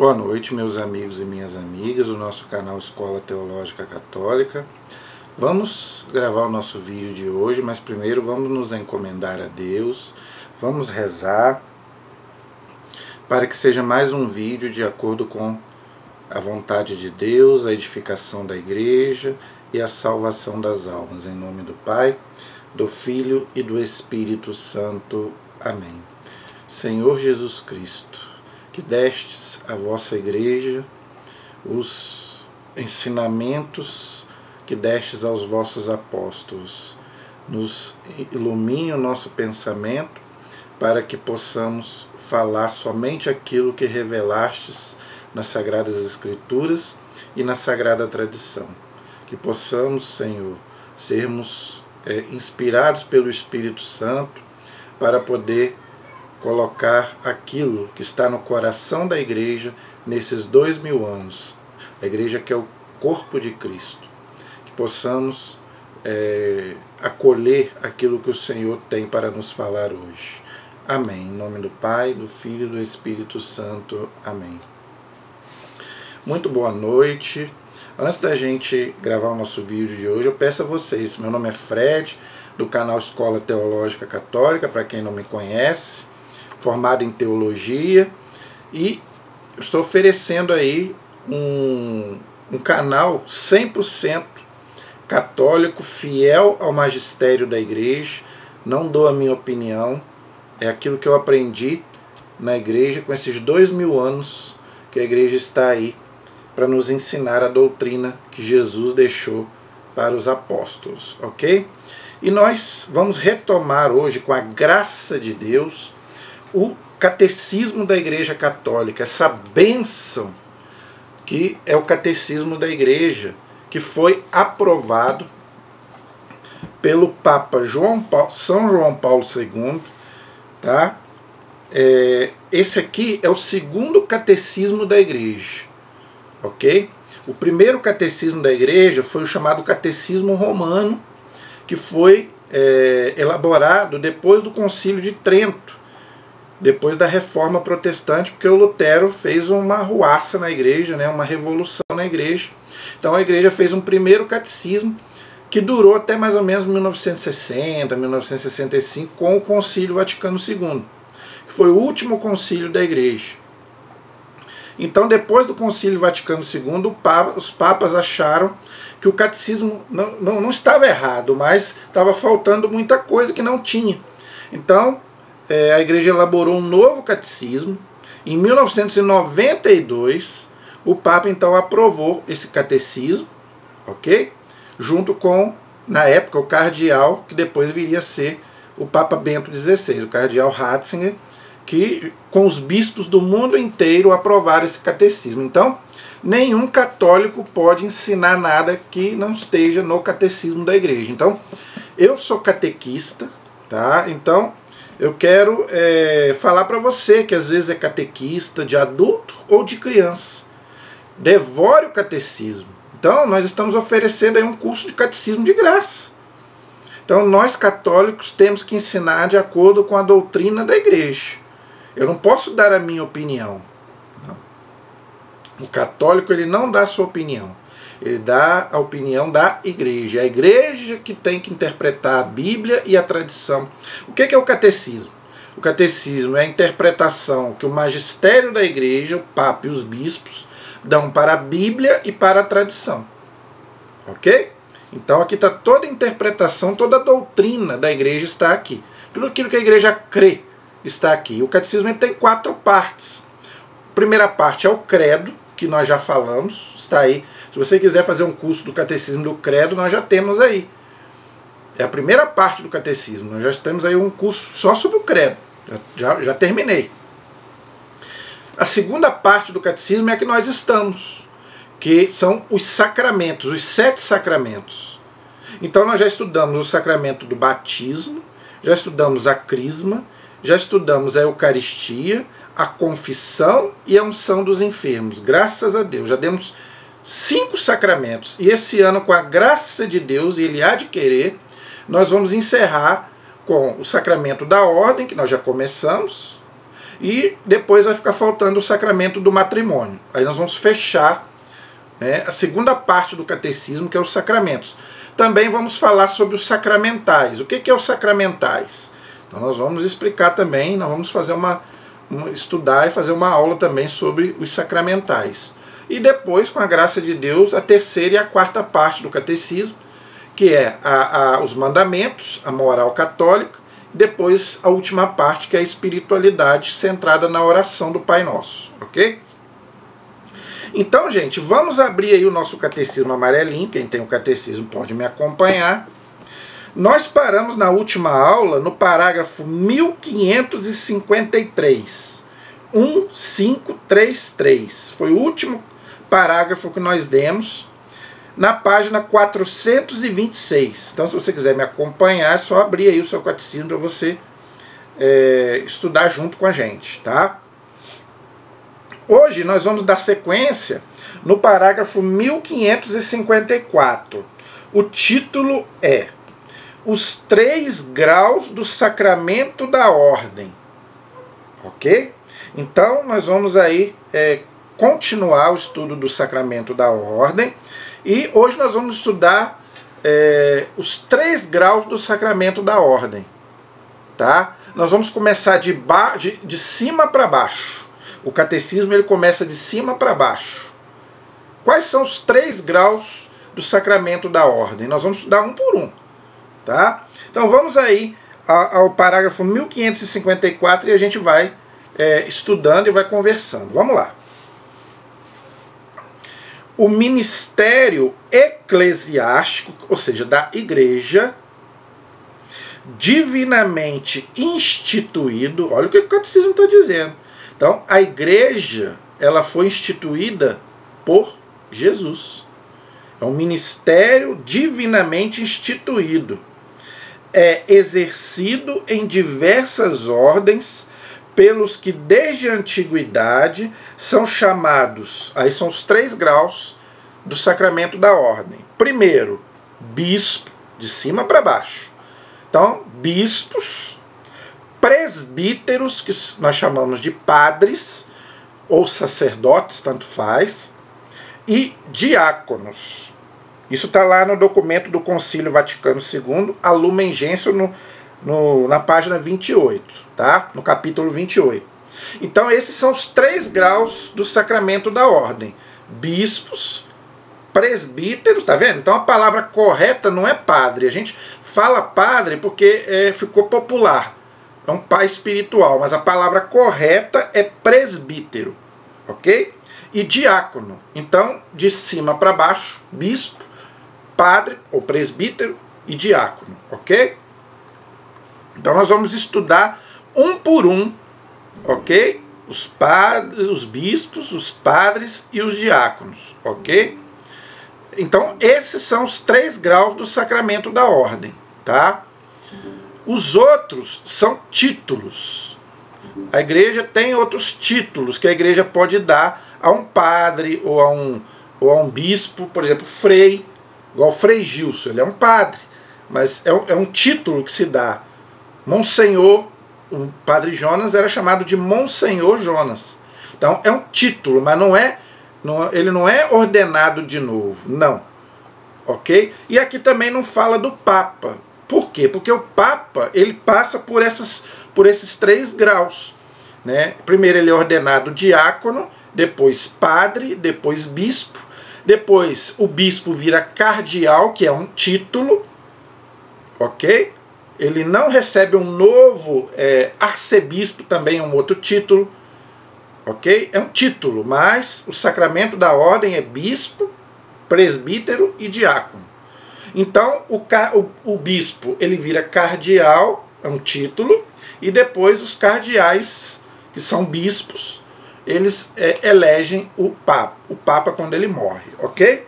Boa noite, meus amigos e minhas amigas do nosso canal Escola Teológica Católica. Vamos gravar o nosso vídeo de hoje, mas primeiro vamos nos encomendar a Deus, vamos rezar para que seja mais um vídeo de acordo com a vontade de Deus, a edificação da igreja e a salvação das almas. Em nome do Pai, do Filho e do Espírito Santo. Amém. Senhor Jesus Cristo, que destes à vossa igreja os ensinamentos que destes aos vossos apóstolos, nos ilumine o nosso pensamento para que possamos falar somente aquilo que revelastes nas Sagradas Escrituras e na Sagrada Tradição. Que possamos, Senhor, sermos inspirados pelo Espírito Santo para poder colocar aquilo que está no coração da igreja nesses 2000 anos. A igreja que é o corpo de Cristo. Que possamos acolher aquilo que o Senhor tem para nos falar hoje. Amém. Em nome do Pai, do Filho e do Espírito Santo. Amém. Muito boa noite. Antes da gente gravar o nosso vídeo de hoje, eu peço a vocês, meu nome é Fred, do canal Escola Teológica Católica, para quem não me conhece, formado em Teologia, e estou oferecendo aí um canal 100% católico, fiel ao magistério da igreja. Não dou a minha opinião, é aquilo que eu aprendi na igreja com esses 2000 anos que a igreja está aí para nos ensinar a doutrina que Jesus deixou para os apóstolos, ok? E nós vamos retomar hoje, com a graça de Deus, o catecismo da Igreja Católica, essa bênção que é o catecismo da Igreja, que foi aprovado pelo Papa São João Paulo II, tá? Esse aqui é o segundo catecismo da Igreja, ok? O primeiro catecismo da Igreja foi o chamado Catecismo Romano, que foi elaborado depois do Concílio de Trento, depois da Reforma Protestante, porque o Lutero fez uma arruaça na igreja, né, uma revolução na igreja. Então a igreja fez um primeiro catecismo que durou até mais ou menos 1960, 1965, com o Concílio Vaticano II, que foi o último concílio da igreja. Então, depois do Concílio Vaticano II, os papas acharam que o catecismo não estava errado, mas estava faltando muita coisa que não tinha. Então, a igreja elaborou um novo catecismo. Em 1992, o Papa então aprovou esse catecismo, ok? Junto com, na época, o cardeal, que depois viria a ser o Papa Bento XVI, o cardeal Ratzinger, que com os bispos do mundo inteiro aprovaram esse catecismo. Então, nenhum católico pode ensinar nada que não esteja no catecismo da igreja. Então, eu sou catequista, tá? Então, eu quero falar para você que às vezes é catequista de adulto ou de criança. Devore o catecismo. Então, nós estamos oferecendo aí um curso de catecismo de graça. Então, nós católicos temos que ensinar de acordo com a doutrina da igreja. Eu não posso dar a minha opinião. Não. O católico, ele não dá a sua opinião. Ele dá a opinião da igreja. É a igreja que tem que interpretar a Bíblia e a tradição. O que é o catecismo? O catecismo é a interpretação que o magistério da igreja, o Papa e os bispos, dão para a Bíblia e para a tradição. Ok? Então aqui está toda a interpretação, toda a doutrina da igreja está aqui. Tudo aquilo que a igreja crê está aqui. O catecismo tem 4 partes. A primeira parte é o credo, que nós já falamos, está aí. Se você quiser fazer um curso do catecismo do credo, nós já temos aí. É a primeira parte do catecismo. Nós já temos aí um curso só sobre o credo. Já terminei. A segunda parte do catecismo é a que nós estamos, que são os sacramentos, os 7 sacramentos. Então nós já estudamos o sacramento do batismo, já estudamos a crisma, já estudamos a Eucaristia, a confissão e a unção dos enfermos. Graças a Deus, já demos 5 sacramentos. E esse ano, com a graça de Deus, e Ele há de querer, nós vamos encerrar com o sacramento da ordem, que nós já começamos, E depois vai ficar faltando o sacramento do matrimônio. Aí nós vamos fechar, né, a segunda parte do catecismo, que é os sacramentos. Também vamos falar sobre os sacramentais. O que é os sacramentais? Então nós vamos explicar também, nós vamos fazer estudar e fazer uma aula também sobre os sacramentais. E depois, com a graça de Deus, a terceira e a quarta parte do catecismo, que é os mandamentos, a moral católica, e depois a última parte, que é a espiritualidade, centrada na oração do Pai Nosso, ok? Então, gente, vamos abrir aí o nosso catecismo amarelinho. Quem tem o catecismo pode me acompanhar. Nós paramos na última aula no parágrafo 1553. 1533. Foi o último parágrafo que nós demos na página 426. Então, se você quiser me acompanhar, é só abrir aí o seu catecismo para você estudar junto com a gente, tá? Hoje nós vamos dar sequência no parágrafo 1554. O título é Os 3 graus do sacramento da ordem. Ok? Então nós vamos aí continuar o estudo do sacramento da ordem. E hoje nós vamos estudar os 3 graus do sacramento da ordem. Tá? Nós vamos começar de cima para baixo. O catecismo ele começa de cima para baixo. Quais são os 3 graus do sacramento da ordem? Nós vamos estudar um por um. Tá? Então vamos aí ao parágrafo 1554 e a gente vai estudando e vai conversando. Vamos lá. O ministério eclesiástico, ou seja, da igreja, divinamente instituído, olha o que o catecismo está dizendo. Então, a igreja, ela foi instituída por Jesus. É um ministério divinamente instituído. É exercido em diversas ordens pelos que desde a antiguidade são chamados, aí são os 3 graus do sacramento da ordem. Primeiro, bispo, de cima para baixo. Então, bispos, presbíteros, que nós chamamos de padres, ou sacerdotes, tanto faz, e diáconos. Isso está lá no documento do Concílio Vaticano II, a Lumen Gentium, na página 28, tá? No capítulo 28. Então esses são os 3 graus do sacramento da ordem. Bispos, presbíteros, tá vendo? Então a palavra correta não é padre. A gente fala padre porque ficou popular. É um pai espiritual, mas a palavra correta é presbítero, ok? E diácono. Então, de cima para baixo, bispo, padre ou presbítero e diácono, ok? Então nós vamos estudar um por um, ok? Os padres, os bispos, os padres e os diáconos, ok? Então esses são os 3 graus do sacramento da ordem, tá? Os outros são títulos. A igreja tem outros títulos que a igreja pode dar a um padre ou a um bispo, por exemplo, frei, igual Frei Gilson, ele é um padre, mas é um título que se dá. Monsenhor, o padre Jonas era chamado de Monsenhor Jonas. Então é um título, mas ele não é ordenado de novo, não. Ok? E aqui também não fala do Papa. Por quê? Porque o Papa ele passa por esses 3 graus. Né? Primeiro ele é ordenado diácono, depois padre, depois bispo. Depois o bispo vira cardeal, que é um título. Ok? Ele não recebe um novo arcebispo, também é um outro título. Ok? É um título, mas o sacramento da ordem é bispo, presbítero e diácono. Então o bispo ele vira cardeal, é um título, e depois os cardeais, que são bispos, eles elegem o Papa quando ele morre, ok?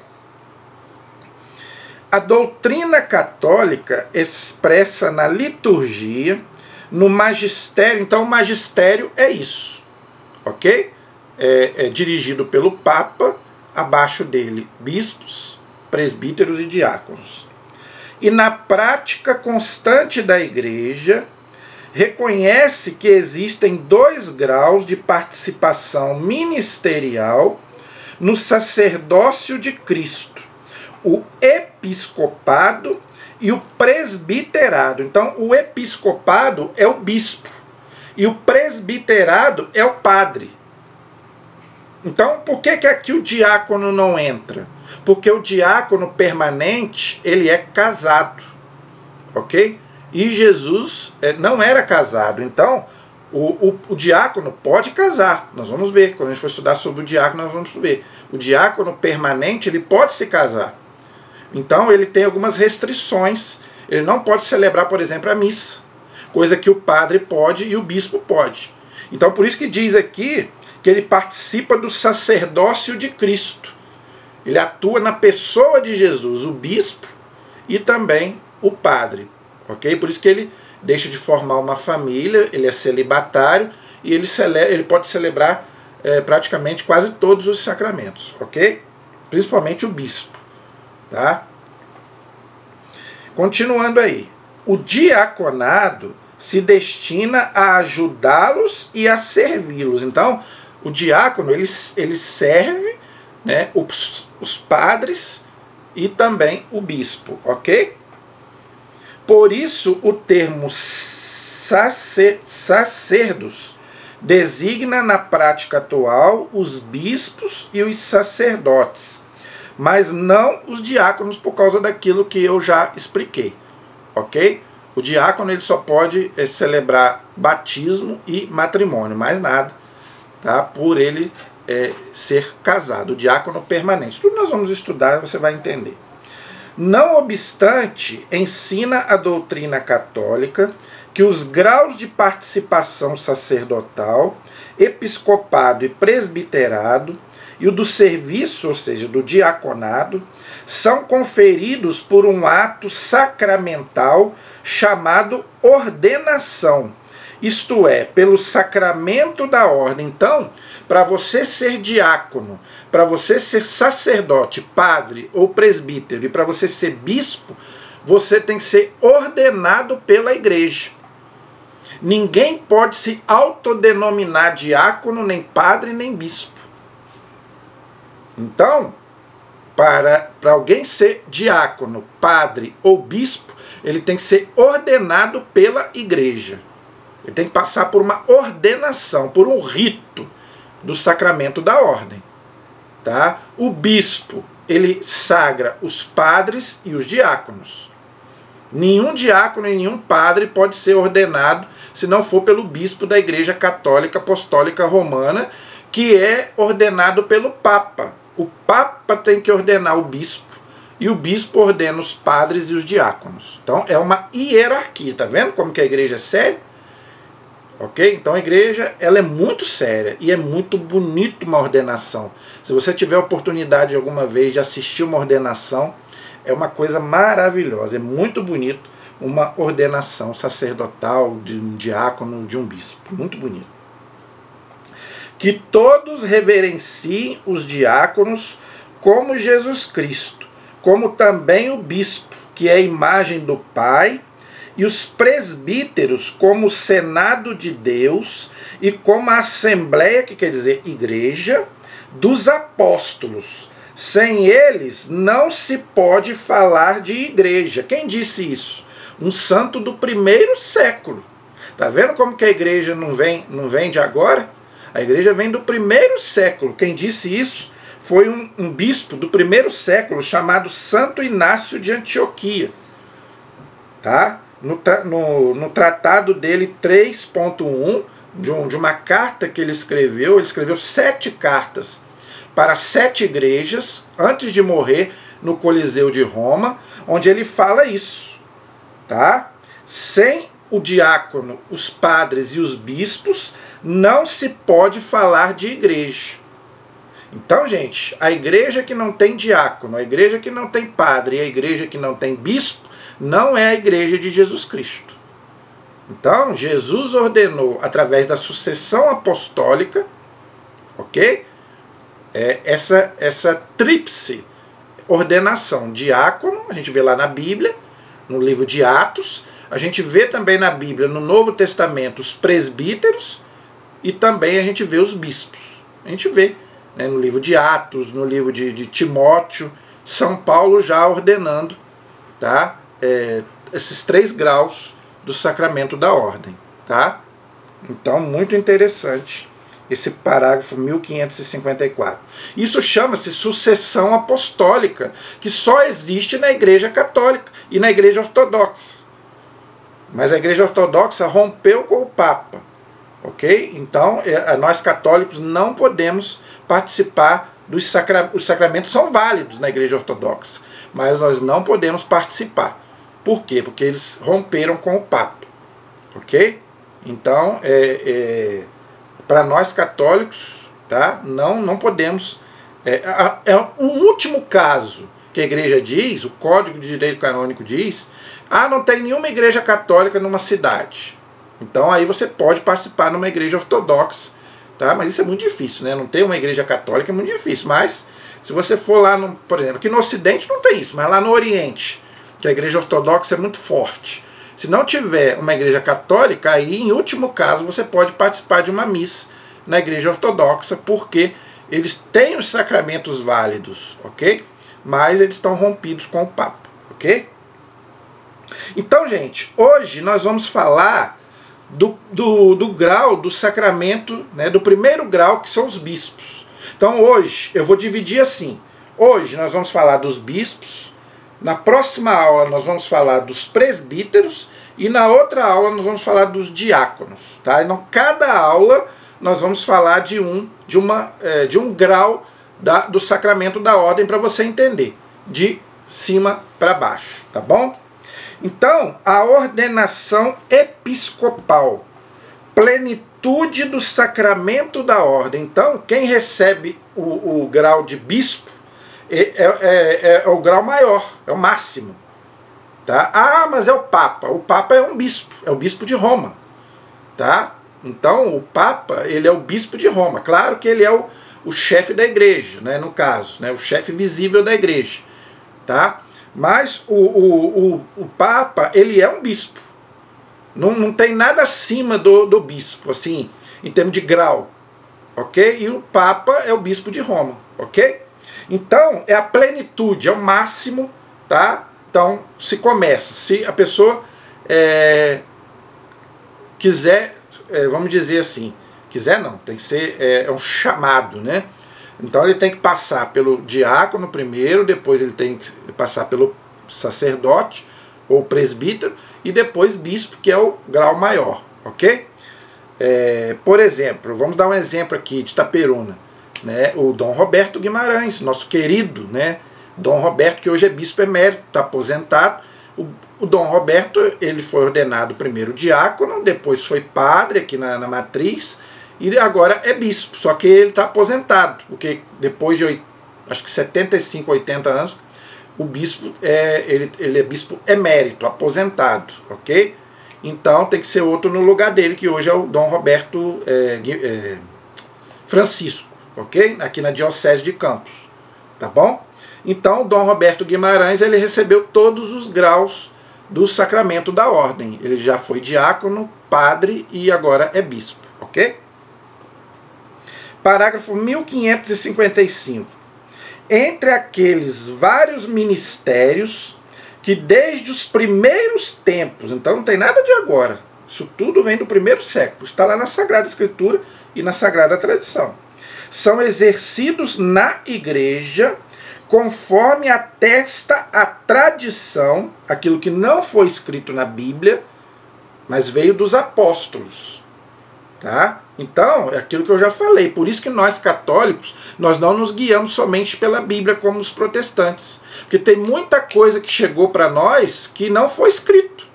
A doutrina católica expressa na liturgia, no magistério, então o magistério é isso, ok? É dirigido pelo Papa, abaixo dele bispos, presbíteros e diáconos. E na prática constante da igreja, reconhece que existem 2 graus de participação ministerial no sacerdócio de Cristo: o episcopado e o presbiterado. Então, o episcopado é o bispo e o presbiterado é o padre. Então, por que aqui o diácono não entra? Porque o diácono permanente, ele é casado, ok? E Jesus não era casado. Então, o diácono pode casar. Nós vamos ver, quando a gente for estudar sobre o diácono, nós vamos ver. O diácono permanente, ele pode se casar. Então, ele tem algumas restrições. Ele não pode celebrar, por exemplo, a missa, coisa que o padre pode e o bispo pode. Então, por isso que diz aqui que ele participa do sacerdócio de Cristo. Ele atua na pessoa de Jesus, o bispo e também o padre. Ok? Por isso que ele deixa de formar uma família, ele é celibatário e ele pode celebrar praticamente quase todos os sacramentos. Ok? Principalmente o bispo. Tá? Continuando aí. O diaconado se destina a ajudá-los e a servi-los. Então, o diácono ele serve, né, os padres e também o bispo, ok? Por isso, o termo sacerdos designa na prática atual os bispos e os sacerdotes, mas não os diáconos por causa daquilo que eu já expliquei, ok? O diácono ele só pode celebrar batismo e matrimônio, mais nada, tá? Por ele ser casado, o diácono permanente. Tudo nós vamos estudar, você vai entender. Não obstante, ensina a doutrina católica que os graus de participação sacerdotal, episcopado e presbiterado e o do serviço, ou seja, do diaconado, são conferidos por um ato sacramental chamado ordenação, isto é, pelo sacramento da ordem. Então, para você ser diácono, para você ser sacerdote, padre ou presbítero e para você ser bispo, você tem que ser ordenado pela igreja. Ninguém pode se autodenominar diácono, nem padre, nem bispo. Então, para alguém ser diácono, padre ou bispo, ele tem que ser ordenado pela igreja. Ele tem que passar por uma ordenação, por um rito do sacramento da ordem. Tá? O bispo, ele sagra os padres e os diáconos. Nenhum diácono e nenhum padre pode ser ordenado se não for pelo bispo da Igreja Católica Apostólica Romana, que é ordenado pelo Papa. O Papa tem que ordenar o bispo e o bispo ordena os padres e os diáconos. Então é uma hierarquia, tá vendo como que a igreja é séria? Ok? Então a igreja ela é muito séria e é muito bonito uma ordenação. Se você tiver a oportunidade alguma vez de assistir uma ordenação, é uma coisa maravilhosa, é muito bonito uma ordenação sacerdotal de um diácono, de um bispo, muito bonito. Que todos reverenciem os diáconos como Jesus Cristo, como também o bispo, que é a imagem do Pai, e os presbíteros como o Senado de Deus e como a Assembleia, que quer dizer igreja, dos apóstolos. Sem eles não se pode falar de igreja. Quem disse isso? Um santo do 1º século. Tá vendo como que a igreja não vem de agora? A igreja vem do 1º século. Quem disse isso foi um bispo do 1º século chamado Santo Inácio de Antioquia. Tá? No tratado dele 3.1, de uma carta que ele escreveu 7 cartas para 7 igrejas antes de morrer no Coliseu de Roma, onde ele fala isso. Tá? Sem o diácono, os padres e os bispos, não se pode falar de igreja. Então, gente, a igreja que não tem diácono, a igreja que não tem padre e a igreja que não tem bispo, não é a igreja de Jesus Cristo. Então, Jesus ordenou, através da sucessão apostólica, ok? Essa tríplice ordenação. Diácono, a gente vê lá na Bíblia, no livro de Atos, A gente vê também na Bíblia, no Novo Testamento, os presbíteros e também a gente vê os bispos. A gente vê, né, no livro de Atos, no livro de Timóteo, São Paulo já ordenando, tá, esses 3 graus do sacramento da ordem. Tá? Então, muito interessante esse parágrafo 1554. Isso chama-se sucessão apostólica, que só existe na Igreja Católica e na Igreja Ortodoxa. Mas a Igreja Ortodoxa rompeu com o Papa. Ok? Então, nós católicos não podemos participar dos sacramentos. Os sacramentos são válidos na Igreja Ortodoxa, mas nós não podemos participar. Por quê? Porque eles romperam com o Papa. Ok? Então, para nós católicos, tá? Não podemos. O último caso que a igreja diz, o Código de Direito Canônico diz, não tem nenhuma igreja católica numa cidade. Então aí você pode participar numa igreja ortodoxa, tá? Mas isso é muito difícil, né? Não ter uma igreja católica é muito difícil. Mas se você for lá, por exemplo, aqui no Ocidente não tem isso, mas lá no Oriente, que a igreja ortodoxa é muito forte. Se não tiver uma igreja católica, aí, em último caso, você pode participar de uma missa na igreja ortodoxa, porque eles têm os sacramentos válidos, ok? Mas eles estão rompidos com o Papa, ok? Então, gente, hoje nós vamos falar do grau do sacramento, né, do primeiro grau, que são os bispos. Então, hoje, eu vou dividir assim. Hoje nós vamos falar dos bispos. Na próxima aula nós vamos falar dos presbíteros e na outra aula nós vamos falar dos diáconos, tá? Então cada aula nós vamos falar de um grau do sacramento da ordem para você entender, de cima para baixo, tá bom? Então, a ordenação episcopal, plenitude do sacramento da ordem. Então, quem recebe o grau de bispo é o grau maior, é o máximo. Tá? Mas é o Papa. O Papa é um bispo, é o bispo de Roma. Tá? Então o Papa, ele é o bispo de Roma. Claro que ele é o chefe da igreja, né, no caso, né, o chefe visível da igreja. Tá? Mas o Papa, ele é um bispo. Não tem nada acima do bispo, assim, em termos de grau. Ok? E o Papa é o bispo de Roma. Ok? Então, é a plenitude, é o máximo, tá? Então, se começa. Se a pessoa quiser, vamos dizer assim, quiser não, tem que ser um chamado, né? Então, ele tem que passar pelo diácono primeiro, depois ele tem que passar pelo sacerdote ou presbítero e depois bispo, que é o grau maior, ok? Por exemplo, vamos dar um exemplo aqui de Itaperuna. Né, o Dom Roberto Guimarães, nosso querido, né, Dom Roberto, que hoje é bispo emérito, está aposentado. O Dom Roberto, ele foi ordenado primeiro diácono, depois foi padre aqui na Matriz, e agora é bispo, só que ele está aposentado, porque depois de, acho que 75, 80 anos, o bispo, ele é bispo emérito, aposentado, ok? Então tem que ser outro no lugar dele, que hoje é o Dom Roberto Francisco. Ok? Aqui na Diocese de Campos, tá bom? Então, o Dom Roberto Guimarães, ele recebeu todos os graus do sacramento da ordem. Ele já foi diácono, padre e agora é bispo, ok? Parágrafo 1555. Entre aqueles vários ministérios que desde os primeiros tempos, então não tem nada de agora, isso tudo vem do primeiro século, está lá na Sagrada Escritura e na Sagrada Tradição, são exercidos na igreja conforme atesta a tradição, aquilo que não foi escrito na Bíblia, mas veio dos apóstolos. Tá? Então, é aquilo que eu já falei. Por isso que nós católicos, nós não nos guiamos somente pela Bíblia como os protestantes. Porque tem muita coisa que chegou para nós que não foi escrito.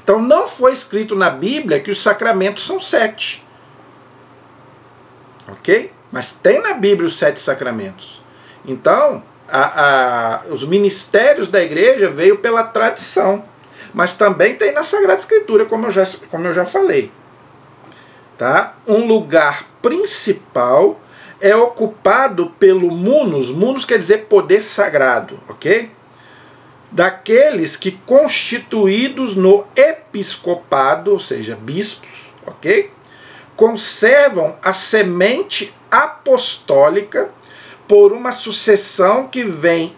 Então, não foi escrito na Bíblia que os sacramentos são 7. Ok? Mas tem na Bíblia os 7 sacramentos. Então, os ministérios da igreja veio pela tradição. Mas também tem na Sagrada Escritura, como eu já falei. Tá? Um lugar principal é ocupado pelo munus. Munus quer dizer poder sagrado, ok? daqueles que constituídos no episcopado, ou seja, bispos, ok? Conservam a semente apostólica por uma sucessão que vem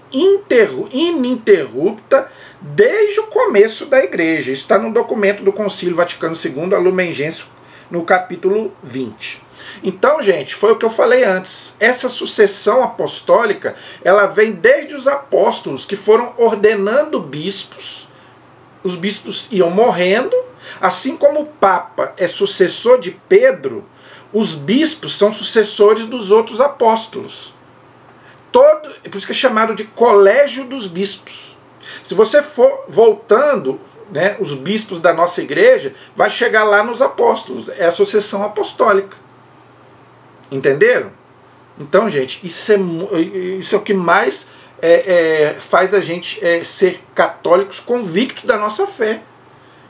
ininterrupta desde o começo da igreja. Isso está no documento do Concílio Vaticano II, a Lumen Gentium, no capítulo 20. Então, gente, foi o que eu falei antes. Essa sucessão apostólica, ela vem desde os apóstolos, que foram ordenando bispos. Os bispos iam morrendo. Assim como o Papa é sucessor de Pedro, os bispos são sucessores dos outros apóstolos. Por isso que é chamado de colégio dos bispos. Se você for voltando, né, os bispos da nossa igreja, vai chegar lá nos apóstolos. É a sucessão apostólica. Entenderam? Então, gente, isso é o que mais faz a gente ser católicos convictos da nossa fé.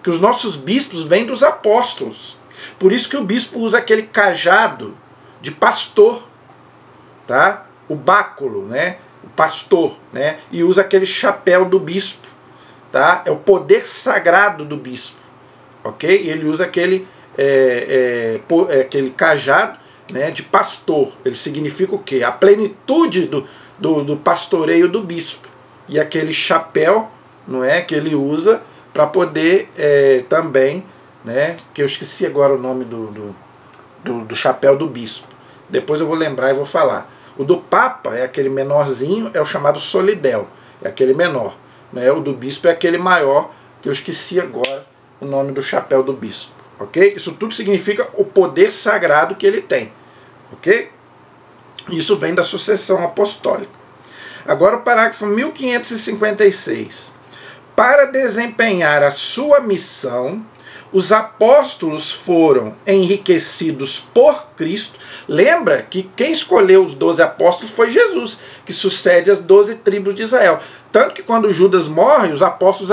Que os nossos bispos vêm dos apóstolos. Por isso que o bispo usa aquele cajado de pastor, tá? O báculo, né? O pastor, né? E usa aquele chapéu do bispo, tá? É o poder sagrado do bispo, ok? E ele usa aquele cajado, né, de pastor. Ele significa o quê? A plenitude do pastoreio do bispo. E aquele chapéu, não é, que ele usa para poder também, né, que eu esqueci agora o nome do chapéu do bispo. Depois eu vou lembrar e vou falar. O do Papa é aquele menorzinho, é o chamado solidel, é aquele menor. Né? O do bispo é aquele maior, que eu esqueci agora o nome do chapéu do bispo. Ok? Isso tudo significa o poder sagrado que ele tem. Ok? Isso vem da sucessão apostólica. Agora o parágrafo 1556. Para desempenhar a sua missão, os apóstolos foram enriquecidos por Cristo. Lembra que quem escolheu os 12 apóstolos foi Jesus, que sucede as 12 tribos de Israel. Tanto que quando Judas morre, os apóstolos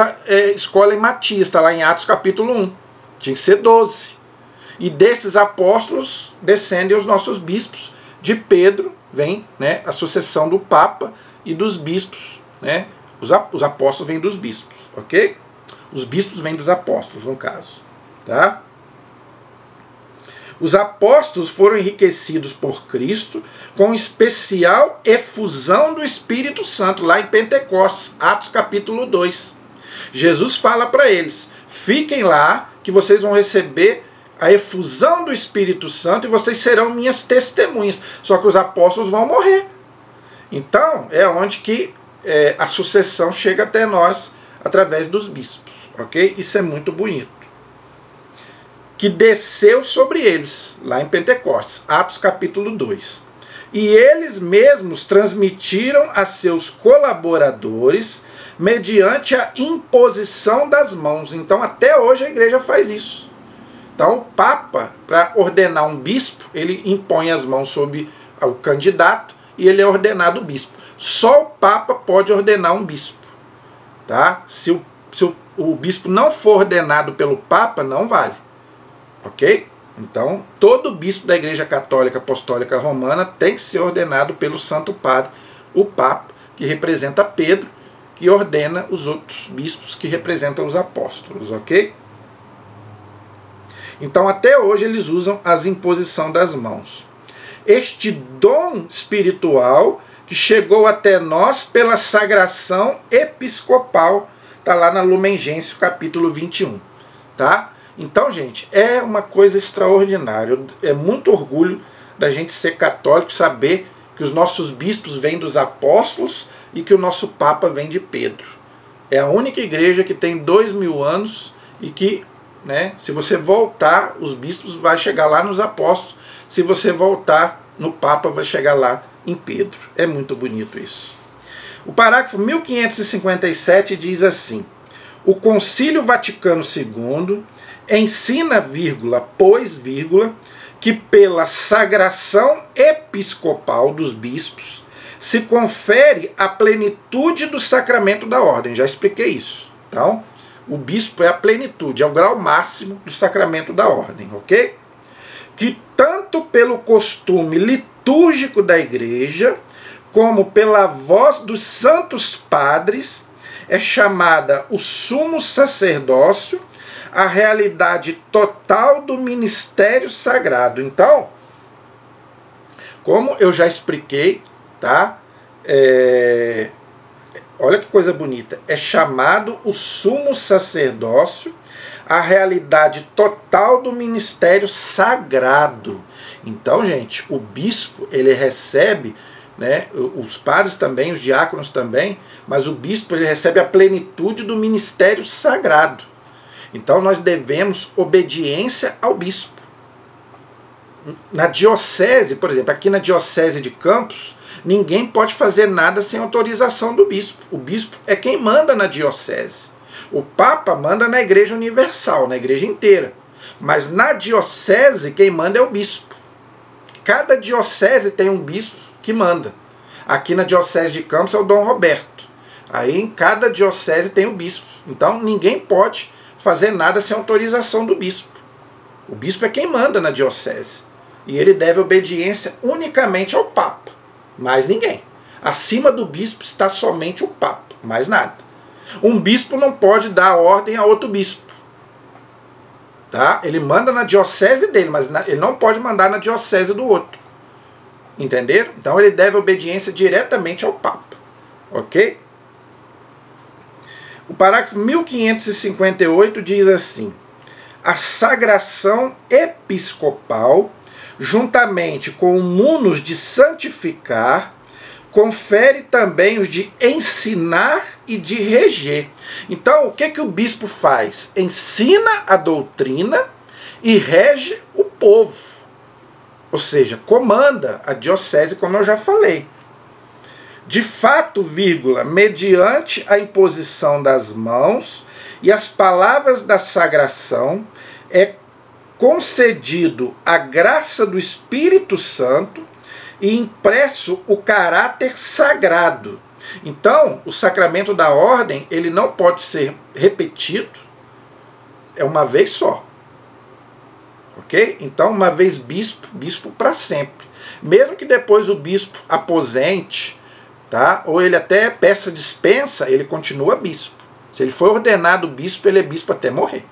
escolhem Matias, está lá em Atos capítulo 1. Tinha que ser 12. E desses apóstolos descendem os nossos bispos. De Pedro vem, né, a sucessão do Papa e dos bispos, né? Os apóstolos vêm dos bispos, ok? Os bispos vêm dos apóstolos, no caso. Tá? Os apóstolos foram enriquecidos por Cristo com especial efusão do Espírito Santo, lá em Pentecostes, Atos capítulo 2. Jesus fala para eles, fiquem lá que vocês vão receber a efusão do Espírito Santo e vocês serão minhas testemunhas. Só que os apóstolos vão morrer. Então, é onde que a sucessão chega até nós através dos bispos, ok? Isso é muito bonito. Que desceu sobre eles, lá em Pentecostes, Atos capítulo 2. E eles mesmos transmitiram a seus colaboradores mediante a imposição das mãos. Então, até hoje a igreja faz isso. Então, o Papa, para ordenar um bispo, ele impõe as mãos sobre o candidato e ele é ordenado bispo. Só o Papa pode ordenar um bispo. Tá? Se o bispo não for ordenado pelo Papa, não vale. Ok? Então, todo bispo da Igreja Católica Apostólica Romana tem que ser ordenado pelo Santo Padre, o Papa, que representa Pedro, que ordena os outros bispos que representam os apóstolos, ok? Então, até hoje, eles usam as imposição das mãos. Este dom espiritual que chegou até nós pela sagração episcopal, está lá na Lumen Gentium, capítulo 21. Tá? Então, gente, é uma coisa extraordinária. É muito orgulho da gente ser católico, saber que os nossos bispos vêm dos apóstolos e que o nosso Papa vem de Pedro. É a única igreja que tem 2000 anos e que, né, se você voltar, os bispos vai chegar lá nos apóstolos. Se você voltar no Papa, vai chegar lá em Pedro. É muito bonito isso. O parágrafo 1557 diz assim: o Concílio Vaticano II ensina, pois, que pela sagração episcopal dos bispos se confere a plenitude do sacramento da ordem. Já expliquei isso. Então, o bispo é a plenitude, é o grau máximo do sacramento da ordem, ok? Que tanto pelo costume litúrgico da igreja, como pela voz dos santos padres, é chamada o sumo sacerdócio, a realidade total do ministério sagrado. Então, como eu já expliquei, tá? Olha que coisa bonita. É chamado o sumo sacerdócio, a realidade total do ministério sagrado. Então, gente, o bispo, ele recebe, né, os padres também, os diáconos também, mas o bispo, ele recebe a plenitude do ministério sagrado. Então, nós devemos obediência ao bispo. Na diocese, por exemplo, aqui na diocese de Campos, ninguém pode fazer nada sem autorização do bispo. O bispo é quem manda na diocese. O Papa manda na Igreja Universal, na igreja inteira. Mas na diocese, quem manda é o bispo. Cada diocese tem um bispo que manda. Aqui na diocese de Campos é o Dom Roberto. Aí em cada diocese tem o bispo. Então ninguém pode fazer nada sem autorização do bispo. O bispo é quem manda na diocese. E ele deve obediência unicamente ao Papa. Mais ninguém. Acima do bispo está somente o Papa. Mais nada. Um bispo não pode dar ordem a outro bispo. Tá? Ele manda na diocese dele, mas ele não pode mandar na diocese do outro. Entenderam? Então ele deve obediência diretamente ao Papa. Ok? O parágrafo 1558 diz assim: a sagração episcopal, juntamente com o munus de santificar, confere também os de ensinar e de reger. Então, o que o bispo faz? Ensina a doutrina e rege o povo. Ou seja, comanda a diocese, como eu já falei. De fato, vírgula, mediante a imposição das mãos e as palavras da sagração, é concedido a graça do Espírito Santo e impresso o caráter sagrado. Então, o sacramento da ordem, ele não pode ser repetido, é uma vez só. Ok? Então, uma vez bispo, bispo para sempre. Mesmo que depois o bispo aposente, tá? Ou ele até peça dispensa, ele continua bispo. Se ele for ordenado bispo, ele é bispo até morrer.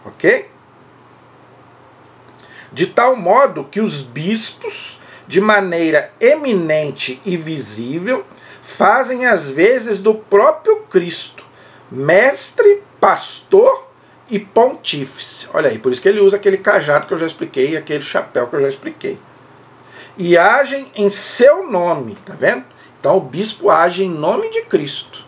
Ok? De tal modo que os bispos, de maneira eminente e visível, fazem às vezes do próprio Cristo mestre, pastor e pontífice. Olha aí, por isso que ele usa aquele cajado que eu já expliquei e aquele chapéu que eu já expliquei. E agem em seu nome, tá vendo? Então o bispo age em nome de Cristo.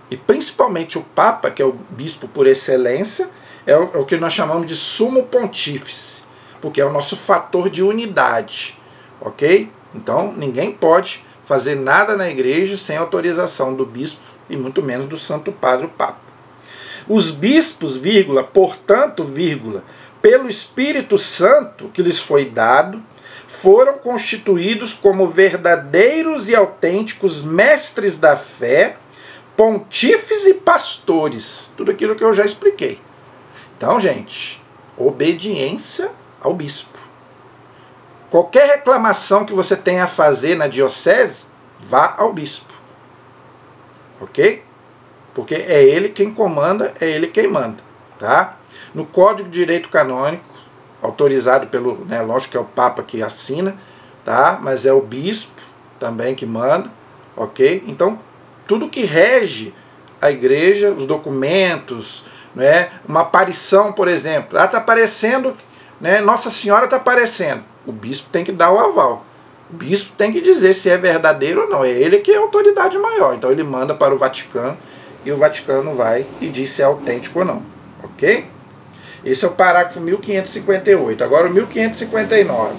E principalmente o Papa, que é o bispo por excelência, é o que nós chamamos de sumo pontífice, porque é o nosso fator de unidade. Ok? Então ninguém pode fazer nada na igreja sem autorização do bispo e muito menos do Santo Padre, o Papa. Os bispos, vírgula, portanto, vírgula, pelo Espírito Santo que lhes foi dado, foram constituídos como verdadeiros e autênticos mestres da fé, pontífices e pastores. Tudo aquilo que eu já expliquei. Então, gente, obediência ao bispo. Qualquer reclamação que você tenha a fazer na diocese, vá ao bispo. Ok? Porque é ele quem comanda, é ele quem manda. Tá? No Código de Direito Canônico, autorizado pelo, né, lógico que é o Papa que assina, tá? Mas é o bispo também que manda, ok? Então, tudo que rege a igreja, os documentos, né, uma aparição, por exemplo, ela está aparecendo, né, Nossa Senhora está aparecendo, o bispo tem que dar o aval. O bispo tem que dizer se é verdadeiro ou não. É ele que é a autoridade maior. Então ele manda para o Vaticano e o Vaticano vai e diz se é autêntico ou não. Ok? Esse é o parágrafo 1558. Agora o 1559.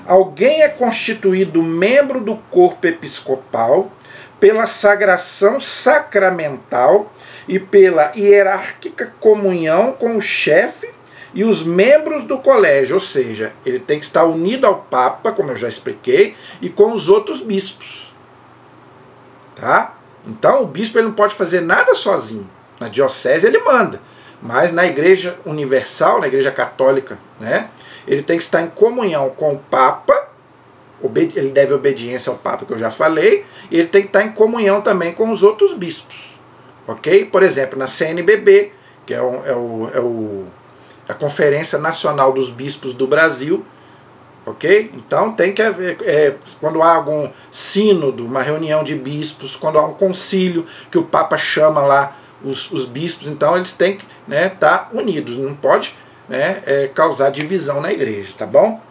Alguém é constituído membro do corpo episcopal pela sagração sacramental e pela hierárquica comunhão com o chefe e os membros do colégio, ou seja, ele tem que estar unido ao Papa, como eu já expliquei, e com os outros bispos. Tá? Então o bispo ele não pode fazer nada sozinho. Na diocese ele manda, mas na igreja universal, na igreja católica, né, ele tem que estar em comunhão com o Papa, ele deve obediência ao Papa, que eu já falei, e ele tem que estar em comunhão também com os outros bispos. ok? Por exemplo, na CNBB, que é a Conferência Nacional dos Bispos do Brasil, ok? Então tem que haver, quando há algum sínodo, uma reunião de bispos, quando há um concílio que o Papa chama lá os bispos, então eles têm que estar unidos, não pode causar divisão na igreja, tá bom?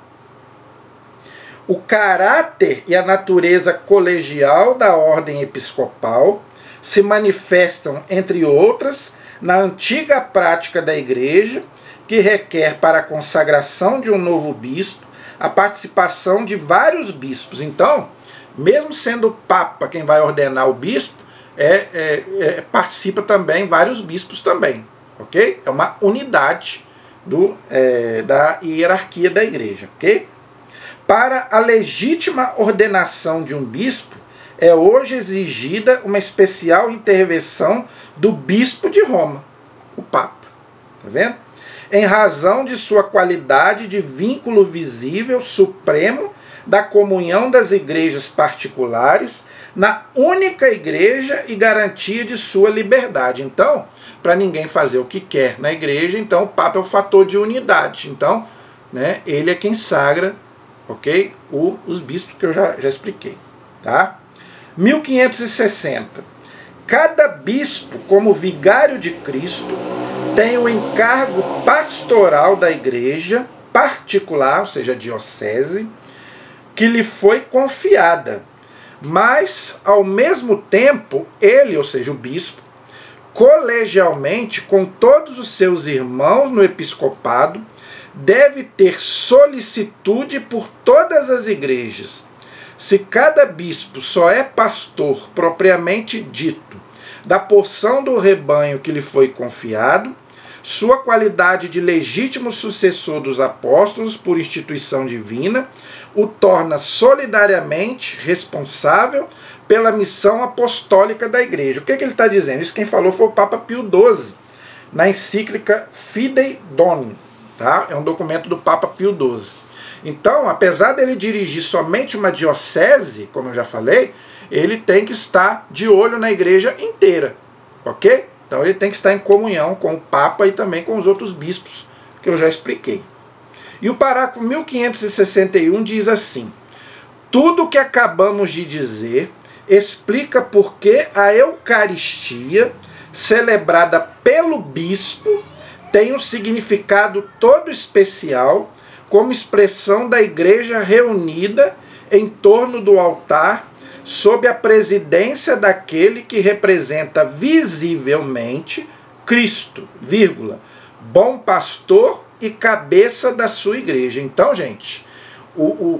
O caráter e a natureza colegial da ordem episcopal se manifestam, entre outras, na antiga prática da igreja, que requer para a consagração de um novo bispo a participação de vários bispos. Então, mesmo sendo o Papa quem vai ordenar o bispo, participa também vários bispos também, ok? É uma unidade da hierarquia da igreja, ok? Para a legítima ordenação de um bispo, é hoje exigida uma especial intervenção do bispo de Roma, o Papa, tá vendo? Em razão de sua qualidade de vínculo visível supremo da comunhão das igrejas particulares na única igreja e garantia de sua liberdade. Então, para ninguém fazer o que quer na igreja, então o Papa é o fator de unidade. Então, ele é quem sagra, ok? Os bispos que eu já expliquei, tá? 1560. Cada bispo, como vigário de Cristo, tem o encargo pastoral da igreja particular, ou seja, a diocese, que lhe foi confiada. Mas, ao mesmo tempo, ele, ou seja, o bispo, colegialmente, com todos os seus irmãos no episcopado, deve ter solicitude por todas as igrejas. Se cada bispo só é pastor propriamente dito da porção do rebanho que lhe foi confiado, sua qualidade de legítimo sucessor dos apóstolos por instituição divina o torna solidariamente responsável pela missão apostólica da igreja. O que ele está dizendo? Isso quem falou foi o Papa Pio XII, na encíclica Fidei Donum. Tá? É um documento do Papa Pio XII. Então, apesar dele dirigir somente uma diocese, como eu já falei, ele tem que estar de olho na igreja inteira, ok? Então ele tem que estar em comunhão com o Papa e também com os outros bispos, que eu já expliquei. E o parágrafo 1561 diz assim: tudo o que acabamos de dizer explica por que a Eucaristia, celebrada pelo bispo, tem um significado todo especial, como expressão da igreja reunida em torno do altar, sob a presidência daquele que representa visivelmente Cristo, bom pastor e cabeça da sua igreja. Então, gente,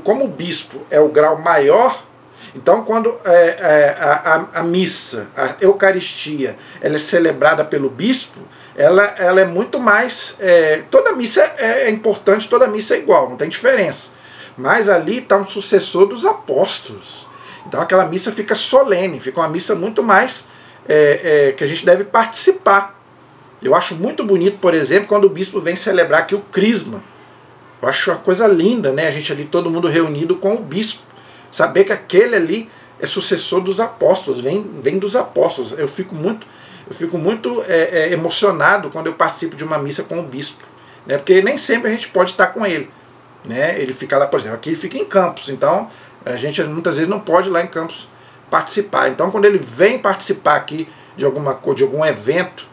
como o bispo é o grau maior, então quando a missa, a Eucaristia, ela é celebrada pelo bispo, ela é muito mais... toda missa é importante, toda missa é igual, não tem diferença. Mas ali está um sucessor dos apóstolos. Então aquela missa fica solene, fica uma missa muito mais que a gente deve participar. Eu acho muito bonito, por exemplo, quando o bispo vem celebrar aqui o Crisma. Eu acho uma coisa linda, né? A gente ali, todo mundo reunido com o bispo. Saber que aquele ali é sucessor dos apóstolos, vem dos apóstolos. Eu fico muito emocionado quando eu participo de uma missa com o bispo, né? Porque nem sempre a gente pode estar com ele, né? Ele fica lá, por exemplo, aqui ele fica em Campos, então a gente muitas vezes não pode ir lá em Campos participar. Então quando ele vem participar aqui de algum evento,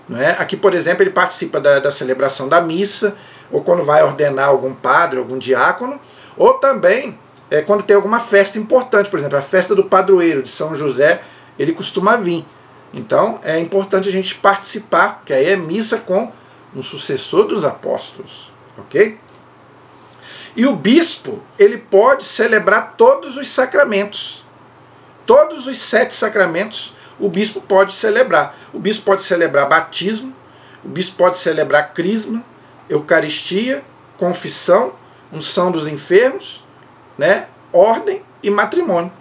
né? Aqui, por exemplo, ele participa da celebração da missa, ou quando vai ordenar algum padre, algum diácono, ou também quando tem alguma festa importante, por exemplo, a festa do padroeiro de São José, ele costuma vir. Então é importante a gente participar, que aí é missa com um sucessor dos apóstolos, ok? E o bispo, ele pode celebrar todos os sacramentos. Todos os 7 sacramentos o bispo pode celebrar. O bispo pode celebrar batismo, o bispo pode celebrar crisma, Eucaristia, confissão, unção dos enfermos, né, ordem e matrimônio.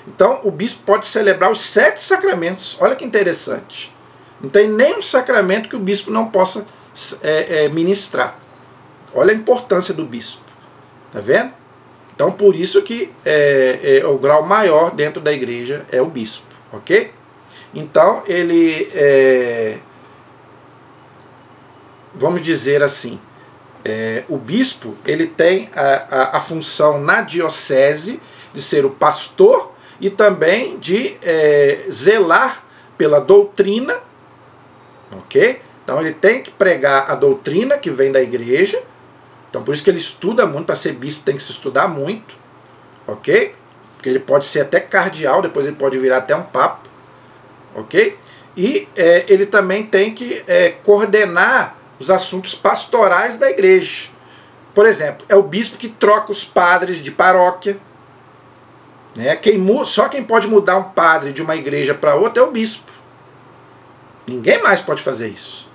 Então o bispo pode celebrar os 7 sacramentos. Olha que interessante. Não tem nenhum sacramento que o bispo não possa ministrar. Olha a importância do bispo. Tá vendo? Então por isso que o grau maior dentro da igreja é o bispo. Ok? Então, ele, vamos dizer assim, o bispo ele tem a função na diocese de ser o pastor e também de zelar pela doutrina, ok? Então ele tem que pregar a doutrina que vem da igreja, então por isso que ele estuda muito, para ser bispo tem que se estudar muito, ok? Porque ele pode ser até cardeal, depois ele pode virar até um papa, ok? E ele também tem que coordenar os assuntos pastorais da igreja. Por exemplo, é o bispo que troca os padres de paróquia, né? Só quem pode mudar um padre de uma igreja para outra é o bispo. Ninguém mais pode fazer isso.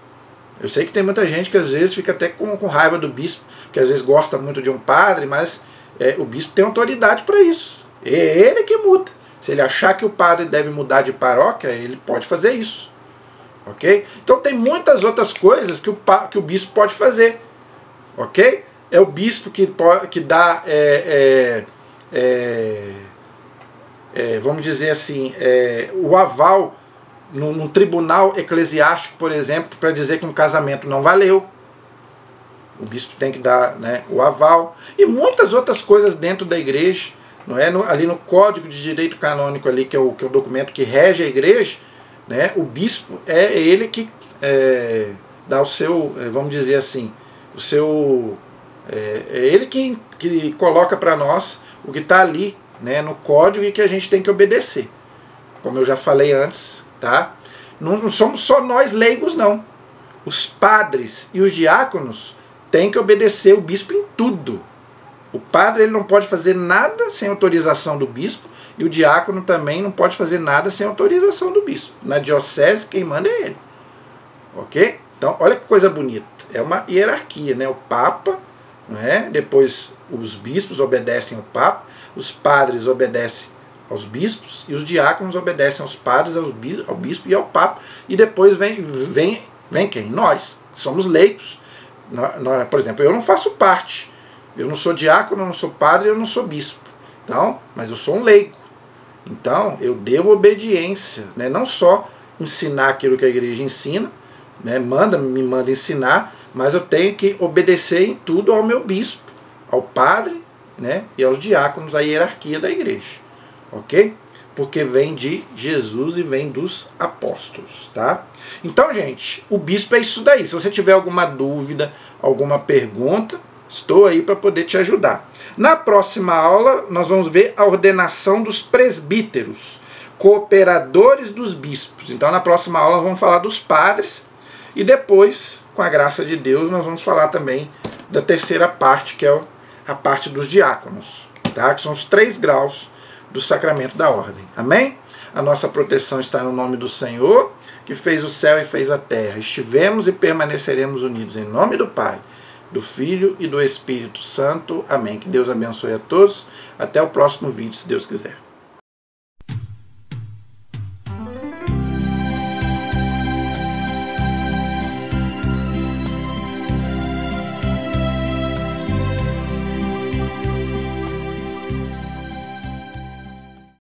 Eu sei que tem muita gente que às vezes fica até com raiva do bispo, que às vezes gosta muito de um padre, mas o bispo tem autoridade para isso. É ele que muda. Se ele achar que o padre deve mudar de paróquia, ele pode fazer isso. Ok? Então tem muitas outras coisas que o bispo pode fazer. Ok? É o bispo que dá, vamos dizer assim, o aval num tribunal eclesiástico, por exemplo, para dizer que um casamento não valeu. O bispo tem que dar, né, o aval. E muitas outras coisas dentro da igreja. Não é? Ali no Código de Direito Canônico, ali, que é o documento que rege a igreja, né, o bispo é ele que dá o seu, vamos dizer assim, o seu... é ele que coloca para nós o que está ali, né, no código e que a gente tem que obedecer. Como eu já falei antes, tá? Não somos só nós leigos, não. Os padres e os diáconos têm que obedecer o bispo em tudo. O padre ele não pode fazer nada sem autorização do bispo e o diácono também não pode fazer nada sem autorização do bispo. Na diocese, quem manda é ele. Ok? Então, olha que coisa bonita. É uma hierarquia, né? O Papa, né? Depois os bispos obedecem ao Papa, os padres obedecem aos bispos e os diáconos obedecem aos padres, ao bispo e ao Papa. E depois vem quem? Nós, que somos leigos. Por exemplo, eu não faço parte. Eu não sou diácono, eu não sou padre, eu não sou bispo. Então, mas eu sou um leigo. Então, eu devo obediência, né? Não só ensinar aquilo que a igreja ensina, né? Me manda ensinar, mas eu tenho que obedecer em tudo ao meu bispo, ao padre, né? E aos diáconos, a hierarquia da igreja. Ok? Porque vem de Jesus e vem dos apóstolos, tá? Então, gente, o bispo é isso daí. Se você tiver alguma dúvida, alguma pergunta, estou aí para poder te ajudar. Na próxima aula, nós vamos ver a ordenação dos presbíteros, cooperadores dos bispos. Então, na próxima aula, nós vamos falar dos padres e depois, com a graça de Deus, nós vamos falar também da terceira parte, que é a parte dos diáconos, tá? Que são os 3 graus do sacramento da ordem. Amém? A nossa proteção está no nome do Senhor, que fez o céu e fez a terra. Estivemos e permaneceremos unidos em nome do Pai, do Filho e do Espírito Santo. Amém. Que Deus abençoe a todos. Até o próximo vídeo, se Deus quiser.